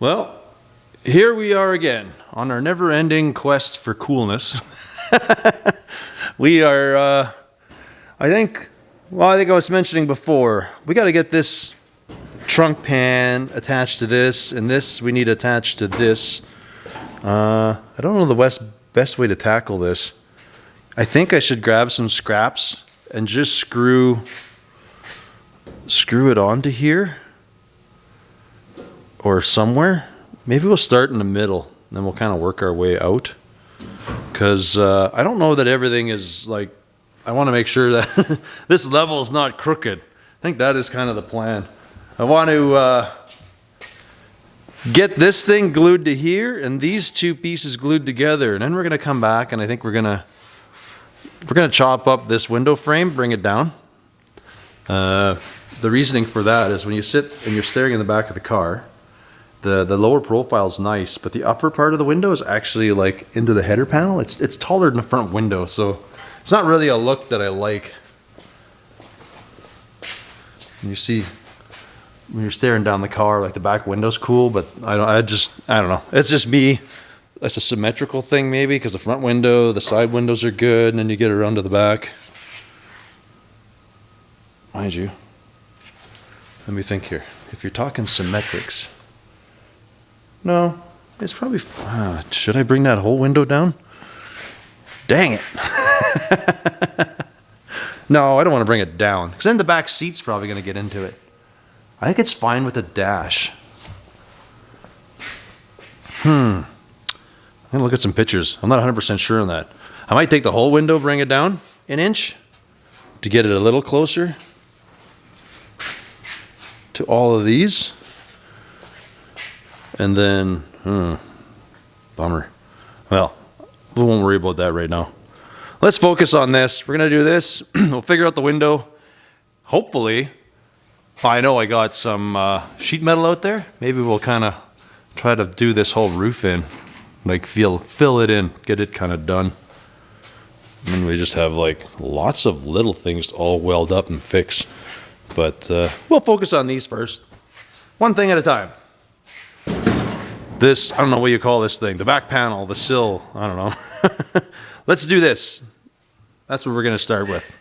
Well, here we are again on our never-ending quest for coolness. We are, I think I was mentioning before, we got to get this trunk pan attached to this, and this we need attached to this. I don't know the best way to tackle this. I think I should grab some scraps and just screw it onto here or somewhere. Maybe we'll start in the middle, and then we'll kind of work our way out. Because I don't know that everything is like, I want to make sure that this level is not crooked. I think that is kind of the plan. I want to get this thing glued to here and these two pieces glued together, and then we're going to come back, and I think we're going to chop up this window frame, bring it down. The reasoning for that is when you sit and you're staring in the back of the car, the lower profile is nice, but the upper part of the window is actually like into the header panel. It's taller than the front window, so it's not really a look that I like. And you see, when you're staring down the car, like the back window's cool, but I don't know. It's just me. That's a symmetrical thing maybe, because the front window, the side windows are good, and then you get around to the back. Mind you, let me think here. If you're talking symmetrics, no, it's probably, should I bring that whole window down? Dang it. No, I don't want to bring it down, because then the back seat's probably going to get into it. I think it's fine with the dash. I'm going to look at some pictures. I'm not 100% sure on that. I might take the whole window, bring it down an inch to get it a little closer to all of these. And then, bummer. Well, we won't worry about that right now. Let's focus on this. We're going to do this. We'll figure out the window. Hopefully, I know I got some sheet metal out there. Maybe we'll kind of try to do this whole roof in. Like fill it in, get it kind of done. And then we just have like lots of little things to all weld up and fix. But we'll focus on these first. One thing at a time. This, I don't know what you call this thing. The back panel, the sill, I don't know. Let's do this. That's what we're going to start with.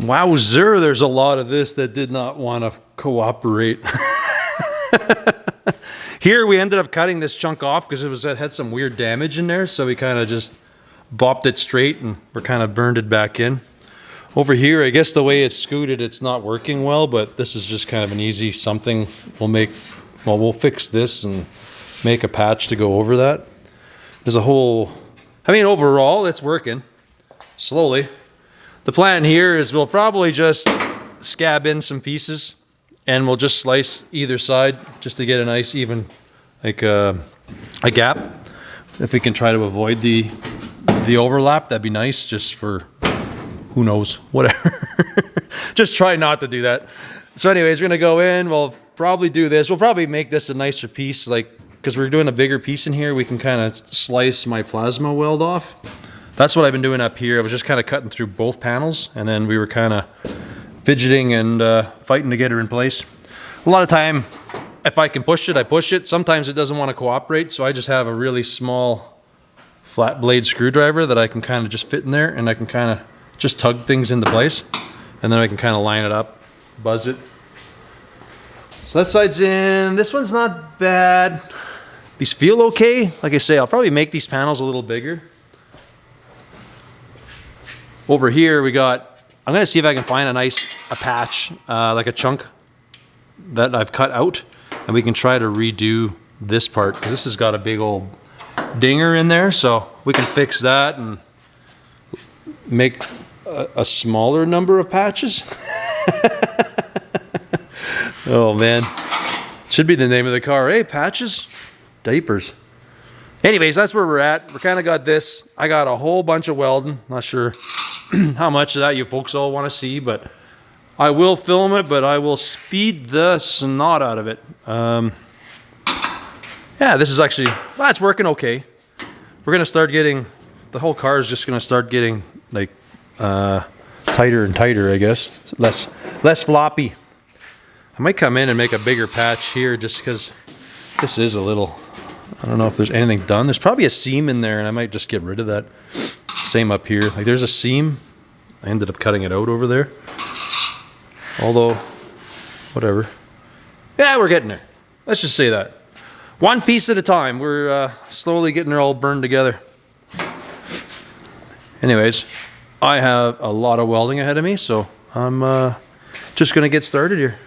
Wowzer, there's a lot of this that did not want to cooperate. Here we ended up cutting this chunk off because it had some weird damage in there, so we kind of just bopped it straight and we're kind of burned it back in. Over here, I guess the way it's scooted, it's not working well, but this is just kind of an easy something. We'll fix this and make a patch to go over that. There's a whole, I mean, overall, it's working slowly. The plan here is we'll probably just scab in some pieces and we'll just slice either side just to get a nice even, like a gap. If we can try to avoid the overlap, that'd be nice, just for, who knows, whatever. Just try not to do that. So anyways, we're gonna go in, we'll probably do this. We'll probably make this a nicer piece, like, because we're doing a bigger piece in here, we can kind of slice my plasma weld off. That's what I've been doing up here. I was just kind of cutting through both panels, and then we were kind of fidgeting and fighting to get her in place. A lot of time, if I can push it, I push it. Sometimes it doesn't want to cooperate, so I just have a really small flat blade screwdriver that I can kind of just fit in there, and I can kind of just tug things into place, and then I can kind of line it up, buzz it. So that side's in. This one's not bad. These feel okay. Like I say, I'll probably make these panels a little bigger. Over here we got, I'm gonna see if I can find a patch, like a chunk that I've cut out, and we can try to redo this part, because this has got a big old dinger in there, so we can fix that and make a smaller number of patches. Oh man, should be the name of the car. Hey, patches, diapers. Anyways, that's where we're at. We kind of got this. I got a whole bunch of welding. Not sure how much of that you folks all want to see, but I will film it, but I will speed the snot out of it. Yeah, this is actually, well, it's working okay. We're gonna start getting, the whole car is just gonna start getting like tighter and tighter, I guess. Less floppy. I might come in and make a bigger patch here just because this is a little, I don't know if there's anything done. There's probably a seam in there and I might just get rid of that. Same up here. Like there's a seam. I ended up cutting it out over there. Although, whatever. Yeah, we're getting there. Let's just say that. One piece at a time. We're slowly getting her all burned together. Anyways, I have a lot of welding ahead of me, so I'm just going to get started here.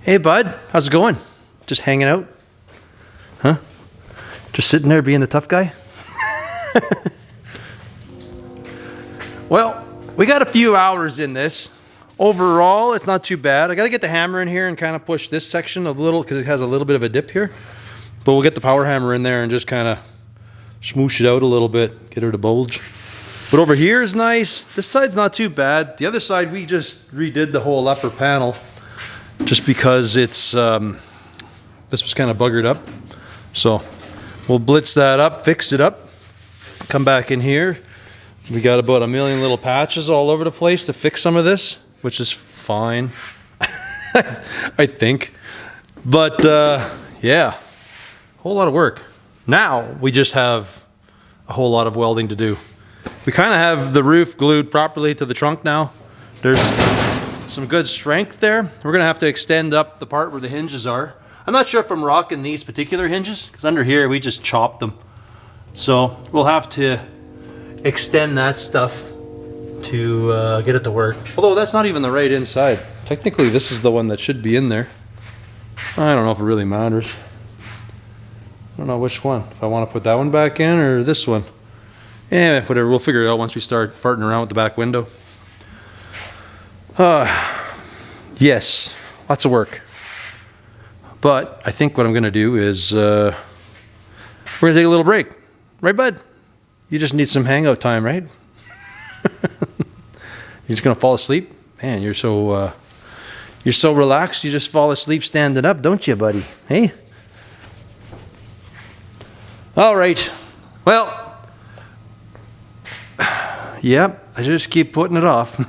Hey, bud. How's it going? Just hanging out? Huh? Just sitting there being the tough guy? Well, we got a few hours in this. Overall, it's not too bad. I got to get the hammer in here and kind of push this section a little because it has a little bit of a dip here. But we'll get the power hammer in there and just kind of smoosh it out a little bit, get her to bulge. But over here is nice. This side's not too bad. The other side, we just redid the whole upper panel just because it's this was kind of buggered up. So we'll blitz that up, fix it up, come back in here. We got about a million little patches all over the place to fix some of this, which is fine, I think. But yeah, a whole lot of work. Now we just have a whole lot of welding to do. We kind of have the roof glued properly to the trunk now. There's some good strength there. We're gonna have to extend up the part where the hinges are. I'm not sure if I'm rocking these particular hinges, because under here we just chopped them. So we'll have to extend that stuff to get it to work. Although that's not even the right inside. Technically this is the one that should be in there. I don't know if it really matters. I don't know which one. If I want to put that one back in or this one. Yeah, whatever. We'll figure it out once we start farting around with the back window. Yes, lots of work. But I think what I'm going to do is we're going to take a little break. Right, bud? You just need some hangout time, right? You're just going to fall asleep? Man, you're so relaxed, you just fall asleep standing up, don't you, buddy? Hey? All right. Well, yep, I just keep putting it off.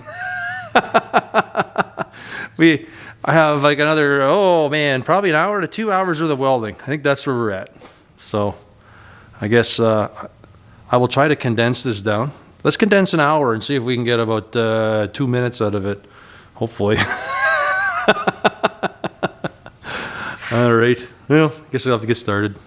I have like another, oh man, probably an hour to 2 hours worth of welding. I think that's where we're at. So I guess I will try to condense this down. Let's condense an hour and see if we can get about 2 minutes out of it, hopefully. All right. Well, I guess we'll have to get started.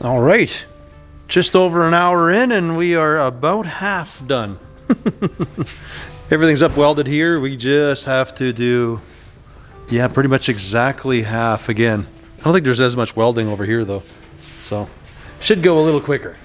All right, just over an hour in and we are about half done. Everything's up welded here. We just have to do, yeah, pretty much exactly half again. I don't think there's as much welding over here though. So should go a little quicker.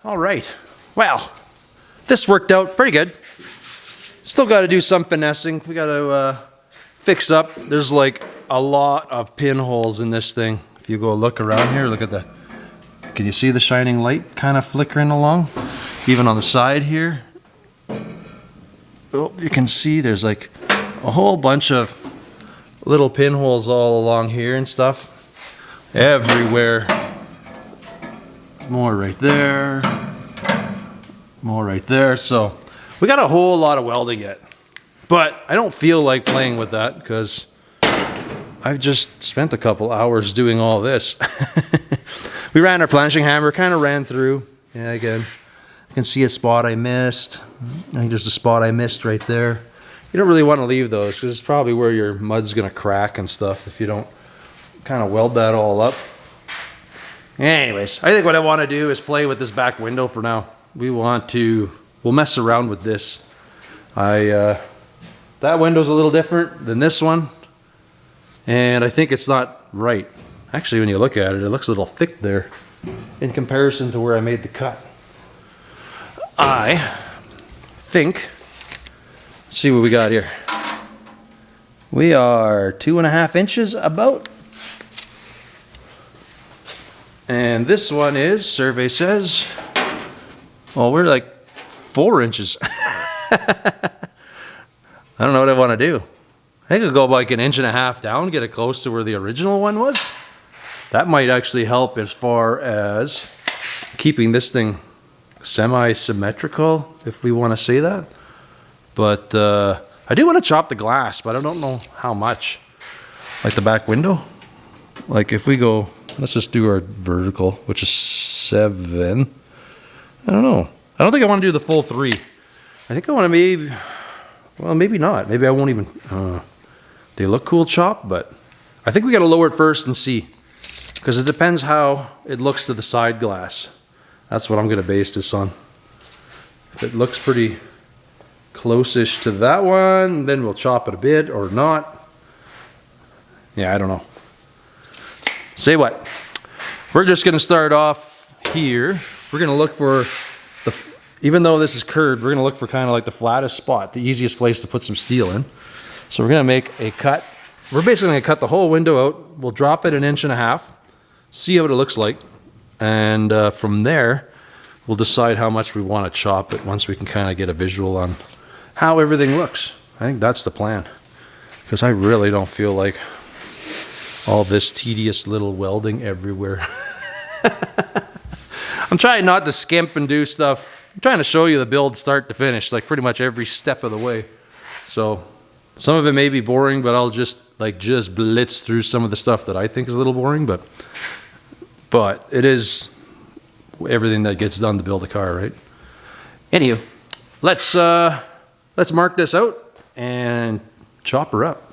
All right. Well, this worked out pretty good. Still got to do some finessing. We got to fix up. There's like a lot of pinholes in this thing. If you go look around here, look at the, can you see the shining light kind of flickering along? Even on the side here. Oh, you can see there's like a whole bunch of little pinholes all along here and stuff. Everywhere. More right there. More right there. So we got a whole lot of welding yet. But I don't feel like playing with that because I've just spent a couple hours doing all this. We ran our planching hammer, kind of ran through. Yeah, again, I can see a spot I missed. I think there's a spot I missed right there. You don't really want to leave those because it's probably where your mud's going to crack and stuff if you don't kind of weld that all up. Anyways, I think what I want to do is play with this back window for now. We'll mess around with this. That window's a little different than this one. And I think it's not right. Actually, when you look at it, it looks a little thick there in comparison to where I made the cut. I think, let's see what we got here. We are 2.5 inches about. And this one is, survey says, well, we're like 4 inches. I don't know what I want to do. I think I'll go like 1.5 inches down, get it close to where the original one was. That might actually help as far as keeping this thing semi-symmetrical, if we want to say that. But I do want to chop the glass, but I don't know how much. Like the back window. Like if we go, let's just do our vertical, which is 7. I don't know. I don't think I want to do the full 3. I think I want to maybe not. Maybe I won't even, they look cool chopped, but I think we got to lower it first and see. Because it depends how it looks to the side glass. That's what I'm going to base this on. If it looks pretty close-ish to that one, then we'll chop it a bit or not. Yeah, I don't know. Say what? We're just going to start off here. We're going to look for even though this is curved, we're going to look for kind of like the flattest spot, the easiest place to put some steel in. So we're going to make a cut. We're basically going to cut the whole window out. We'll drop it 1.5 inches, see what it looks like. And from there, we'll decide how much we want to chop it once we can kind of get a visual on how everything looks. I think that's the plan. Because I really don't feel like all this tedious little welding everywhere. I'm trying not to skimp and do stuff. I'm trying to show you the build start to finish, like pretty much every step of the way. So some of it may be boring, but I'll just blitz through some of the stuff that I think is a little boring, but it is everything that gets done to build a car, right? Anywho, let's mark this out and chop her up.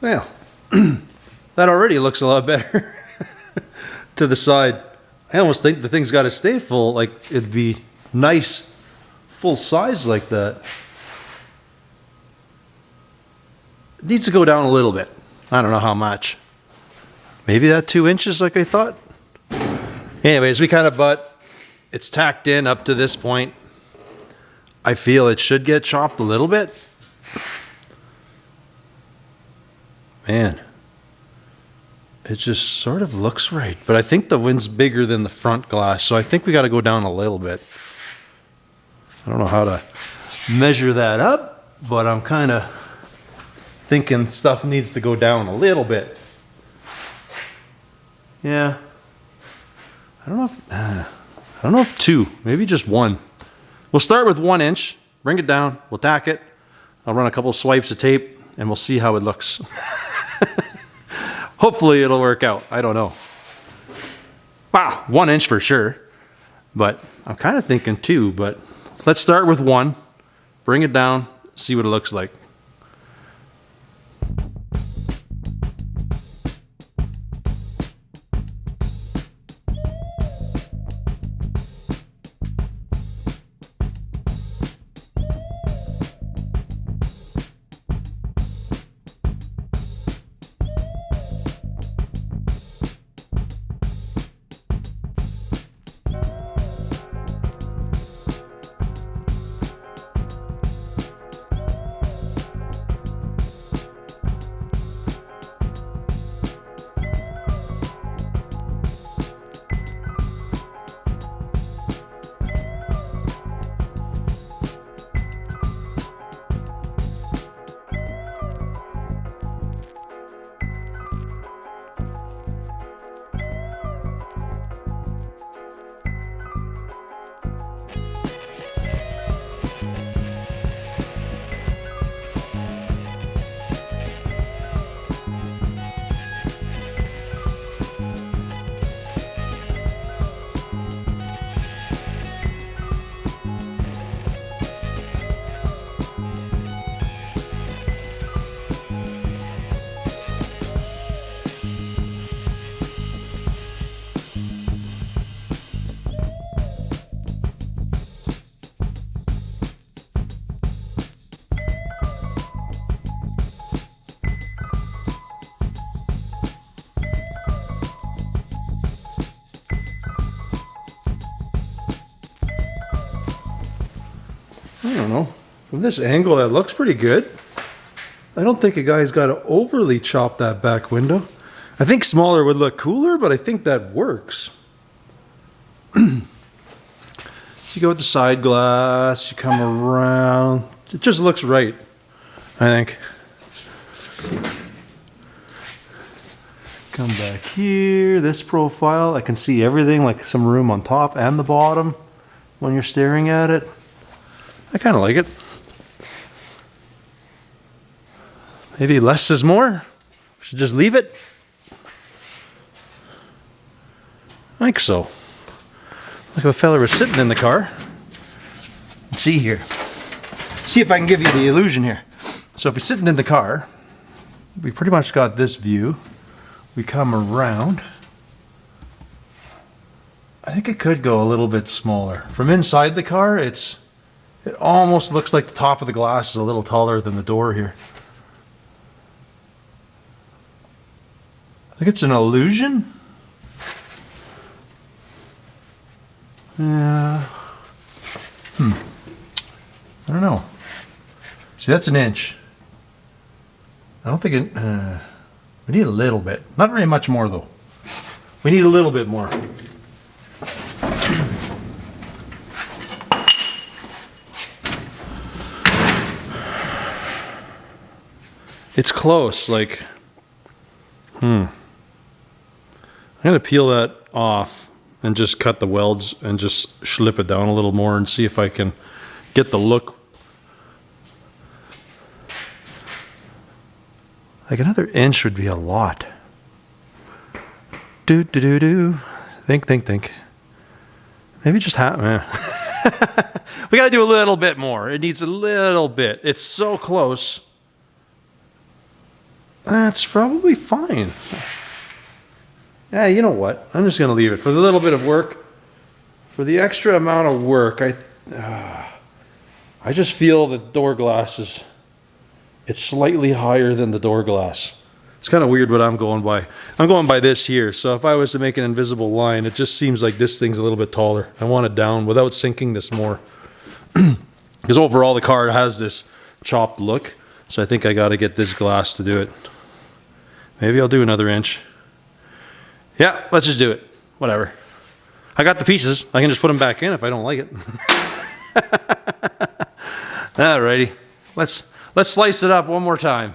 Well, that already looks a lot better to the side. I almost think the thing's got to stay full. Like, it'd be nice, full size like that. It needs to go down a little bit. I don't know how much. Maybe that 2 inches like I thought. Anyways, we kind of butt. It's tacked in up to this point. I feel it should get chopped a little bit. Man, it just sort of looks right. But I think the wind's bigger than the front glass, so I think we got to go down a little bit. I don't know how to measure that up, but I'm kind of thinking stuff needs to go down a little bit. Yeah. I don't know if 2, maybe just 1. We'll start with 1 inch, bring it down, we'll tack it. I'll run a couple swipes of tape and we'll see how it looks. Hopefully it'll work out. I don't know. Wow, 1 inch for sure. But I'm kind of thinking 2, but let's start with 1, bring it down, see what it looks like. I don't know. From this angle, that looks pretty good. I don't think a guy's got to overly chop that back window. I think smaller would look cooler, but I think that works. So you go with the side glass, you come around. It just looks right, I think. Come back here, this profile. I can see everything, like some room on top and the bottom when you're staring at it. I kind of like it. Maybe less is more. We should just leave it. I think so. Like if a fella was sitting in the car. Let's see here. See if I can give you the illusion here. So if we're sitting in the car, we pretty much got this view. We come around. I think it could go a little bit smaller. From inside the car, it almost looks like the top of the glass is a little taller than the door here. I think it's an illusion. Yeah. I don't know. See, that's an inch. I don't think it... we need a little bit. Not very much more, though. We need a little bit more. It's close, like... I'm going to peel that off and just cut the welds and just slip it down a little more and see if I can get the look. Like another inch would be a lot. Do. Think. Maybe just we got to do a little bit more. It needs a little bit. It's so close. That's probably fine. Yeah, you know what? I'm just gonna leave it for the little bit of work. For the extra amount of work, I just feel the door glass it's slightly higher than the door glass. It's kind of weird what I'm going by. I'm going by this here. So if I was to make an invisible line, it just seems like this thing's a little bit taller. I want it down without sinking this more. Because overall the car has this chopped look. So I think I got to get this glass to do it. Maybe I'll do another inch. Yeah, let's just do it. Whatever. I got the pieces. I can just put them back in if I don't like it. Alrighty. Let's slice it up one more time.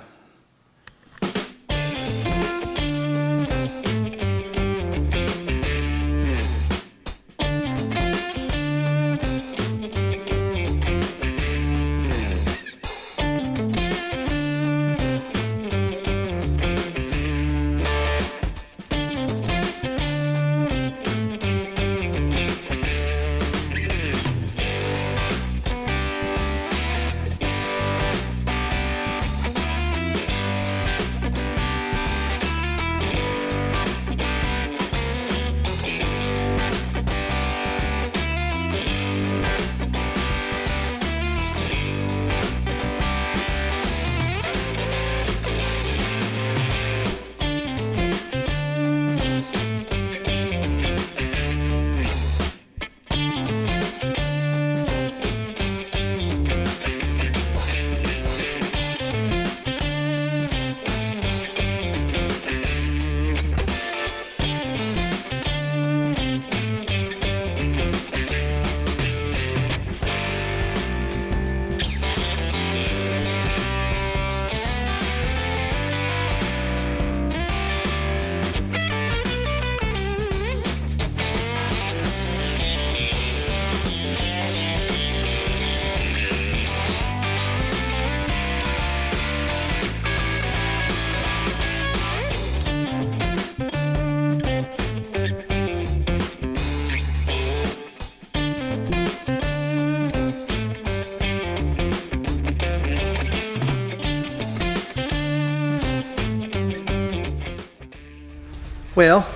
Well,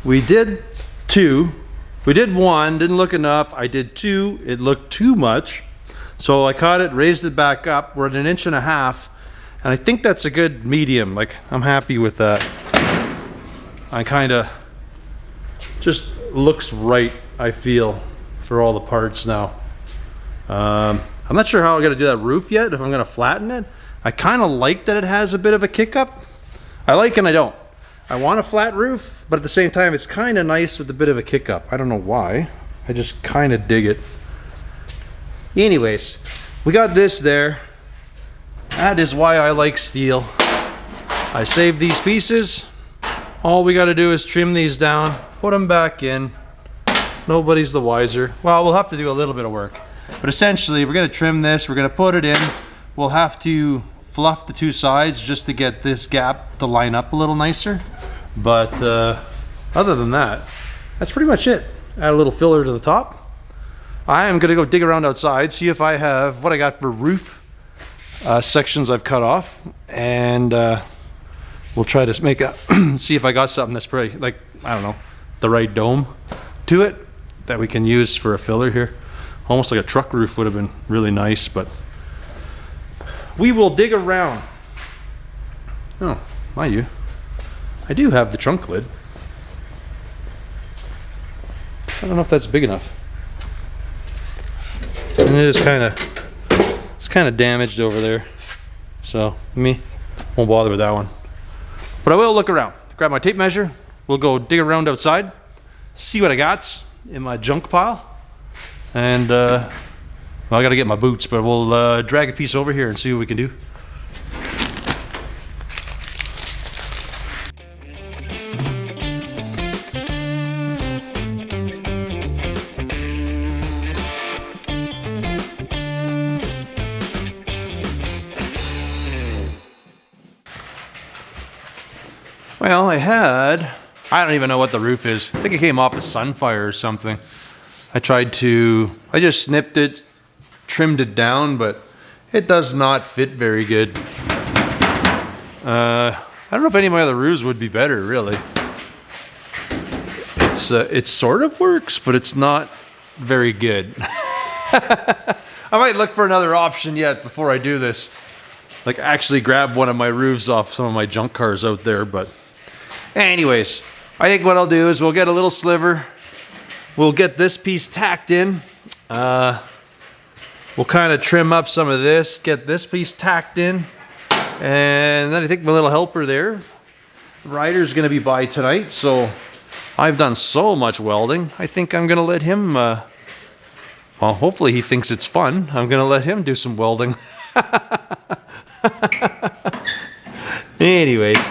we did two. We did one, didn't look enough. I did two, it looked too much. So I caught it, raised it back up. We're at 1.5 inches, and I think that's a good medium. Like, I'm happy with that. I kind of just looks right, I feel, for all the parts now. I'm not sure how I'm gonna do that roof yet, if I'm gonna flatten it. I kind of like that it has a bit of a kick up. I like and I don't. I want a flat roof, but at the same time, it's kind of nice with a bit of a kick up. I don't know why. I just kind of dig it. Anyways, we got this there. That is why I like steel. I saved these pieces. All we got to do is trim these down, put them back in. Nobody's the wiser. Well, we'll have to do a little bit of work. But essentially, we're going to trim this. We're going to put it in. We'll have to fluff the two sides just to get this gap to line up a little nicer. But other than that, that's pretty much it. Add a little filler to the top. I am going to go dig around outside, see if I have what I got for roof sections I've cut off, and we'll try to make a see if I got something that's pretty, like, I don't know, the right dome to it that we can use for a filler here. Almost like a truck roof would have been really nice, but we will dig around. Oh, mind you, I do have the trunk lid. I don't know if that's big enough. And it is it's kind of damaged over there. So me, won't bother with that one. But I will look around. Grab my tape measure. We'll go dig around outside, see what I got in my junk pile. And well, I gotta get my boots, but we'll drag a piece over here and see what we can do. Well, I don't even know what the roof is. I think it came off a Sunfire or something. I just snipped it, trimmed it down, but it does not fit very good. I don't know if any of my other roofs would be better, really. It sort of works, but it's not very good. I might look for another option yet before I do this. Like actually grab one of my roofs off some of my junk cars out there. But anyways, I think what I'll do is we'll get a little sliver. We'll get this piece tacked in. We'll kind of trim up some of this, get this piece tacked in. And then I think my little helper there, Ryder's going to be by tonight. So I've done so much welding. I think I'm going to let him, well, hopefully he thinks it's fun. I'm going to let him do some welding. Anyways,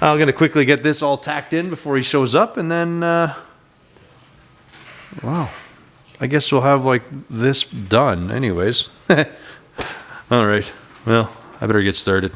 I'm going to quickly get this all tacked in before he shows up. And then, wow, I guess we'll have like this done anyways. All right, well, I better get started.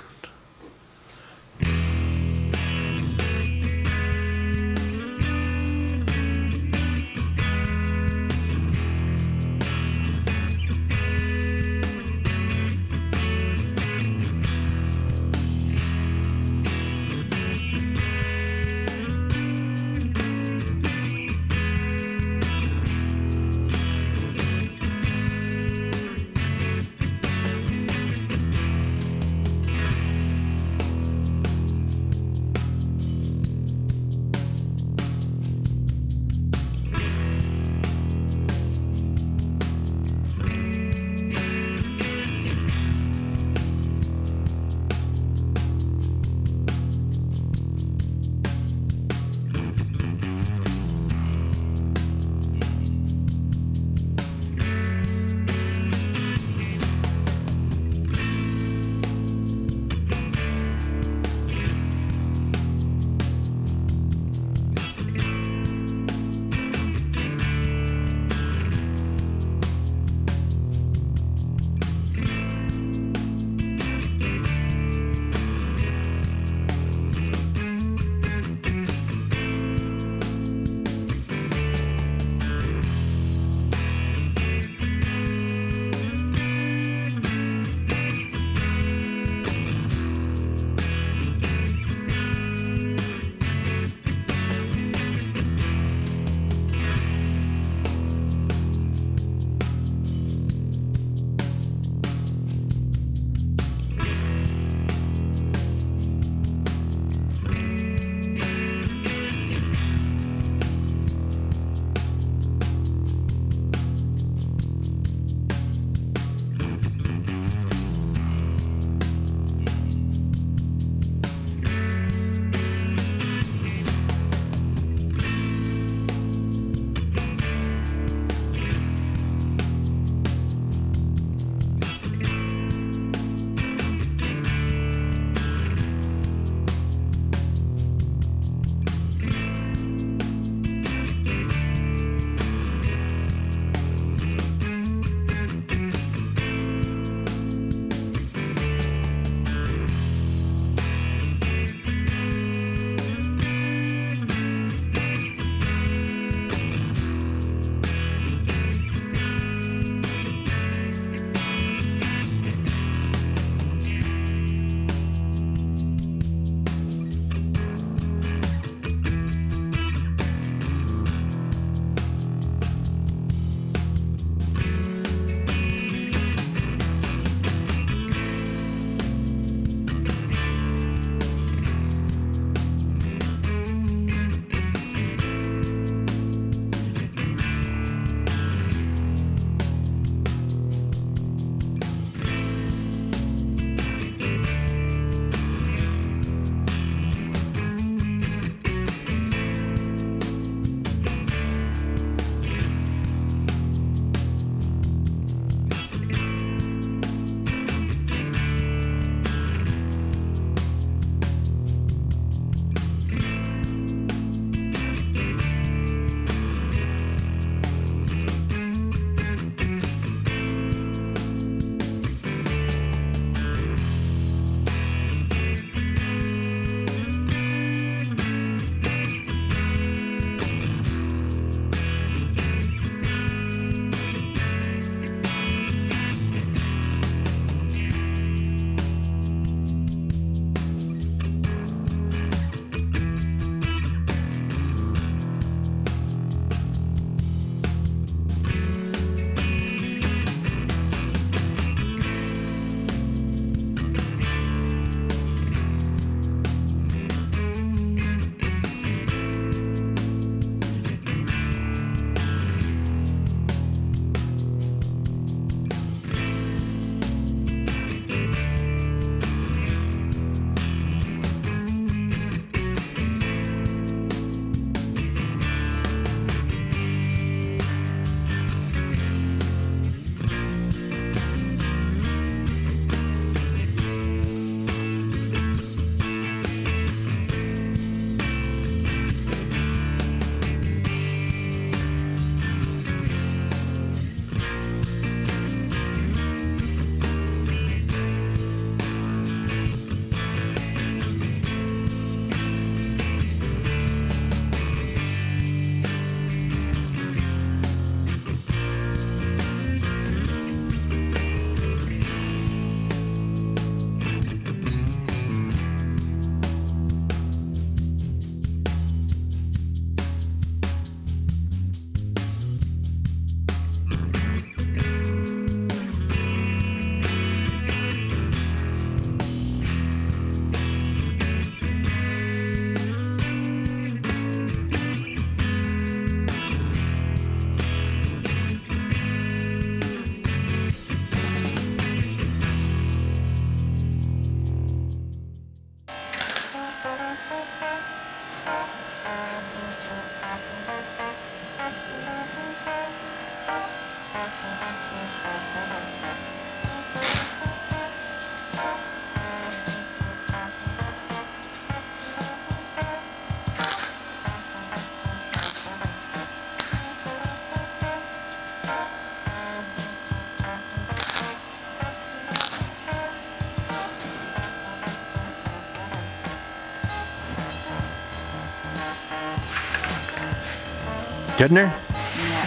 Getting there? Yeah.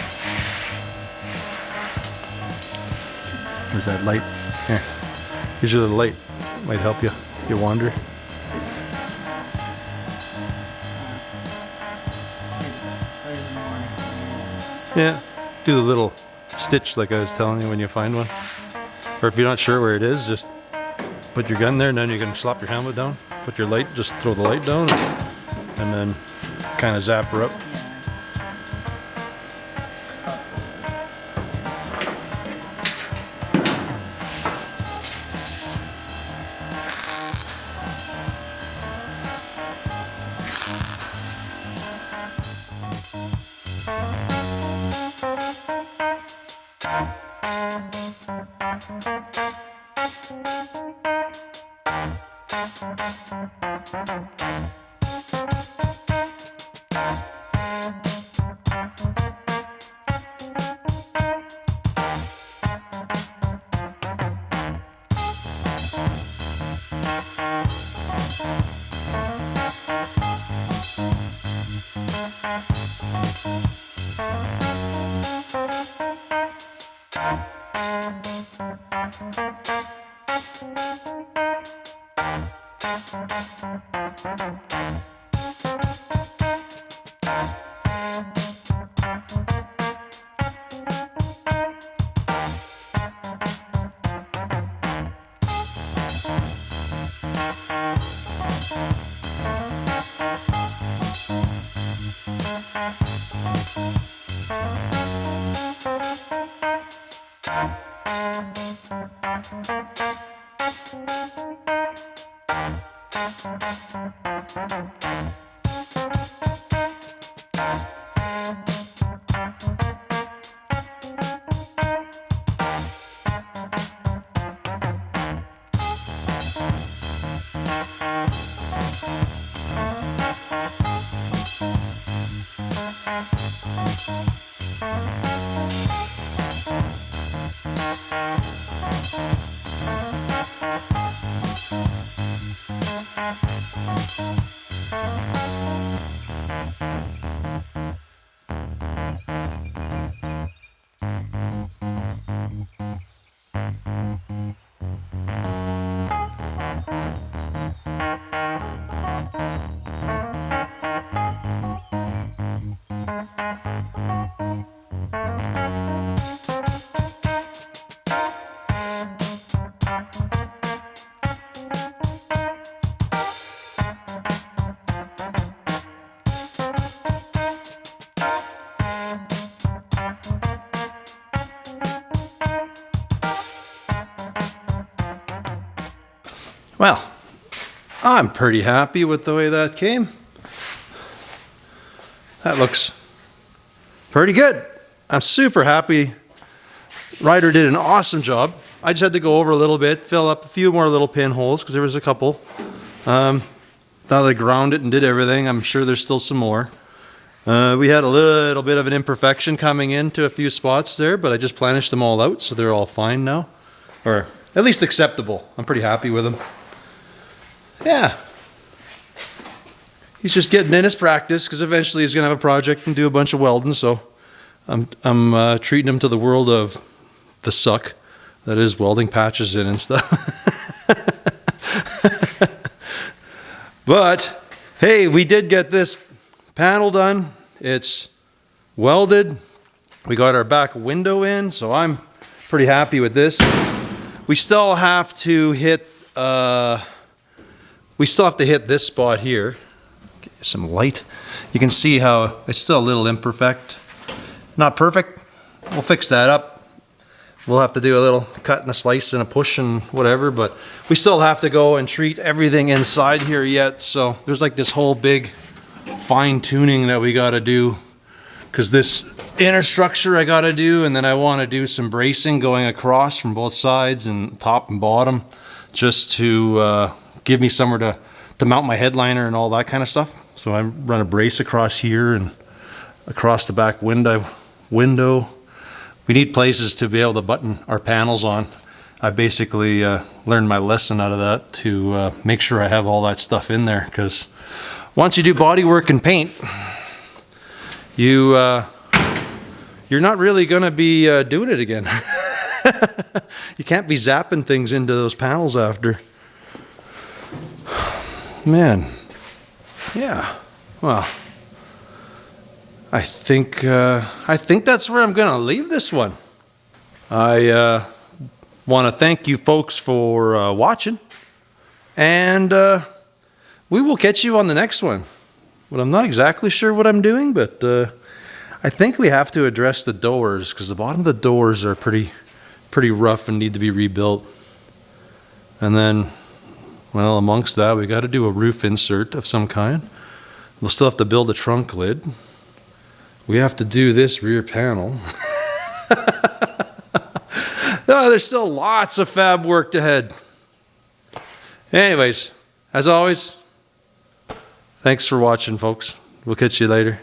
Where's that light? Here. Usually the light might help you if you wander. Yeah. Do the little stitch like I was telling you when you find one. Or if you're not sure where it is, just put your gun there and then you can slap your helmet down. Put your light, just throw the light down and then kind of zap her up. Well, I'm pretty happy with the way that came. That looks pretty good. I'm super happy. Ryder did an awesome job. I just had to go over a little bit, fill up a few more little pinholes because there was a couple. Now they ground it and did everything. I'm sure there's still some more. We had a little bit of an imperfection coming into a few spots there, but I just planished them all out, so they're all fine now. Or at least acceptable. I'm pretty happy with them. Yeah. He's just getting in his practice because eventually he's going to have a project and do a bunch of welding, so I'm treating him to the world of the suck that is welding patches in and stuff. But hey, we did get this panel done. It's welded. We got our back window in, so I'm pretty happy with this. We still have to hit this spot here. Get some light. You can see how it's still a little imperfect. Not perfect. We'll fix that up. We'll have to do a little cut and a slice and a push and whatever, but we still have to go and treat everything inside here yet. So there's like this whole big fine tuning that we got to do because this inner structure I got to do, and then I want to do some bracing going across from both sides and top and bottom just to give me somewhere to mount my headliner and all that kind of stuff. So I run a brace across here and across the back window. We need places to be able to button our panels on. I basically learned my lesson out of that to make sure I have all that stuff in there, because once you do body work and paint, you you're not really going to be doing it again. You can't be zapping things into those panels after. Man. Yeah. Well, I think that's where I'm going to leave this one. I want to thank you folks for watching. And we will catch you on the next one. But I'm not exactly sure what I'm doing, but I think we have to address the doors because the bottom of the doors are pretty rough and need to be rebuilt. And then, well, amongst that, we got to do a roof insert of some kind. We'll still have to build a trunk lid. We have to do this rear panel. No, there's still lots of fab work ahead. Anyways, as always, thanks for watching, folks. We'll catch you later.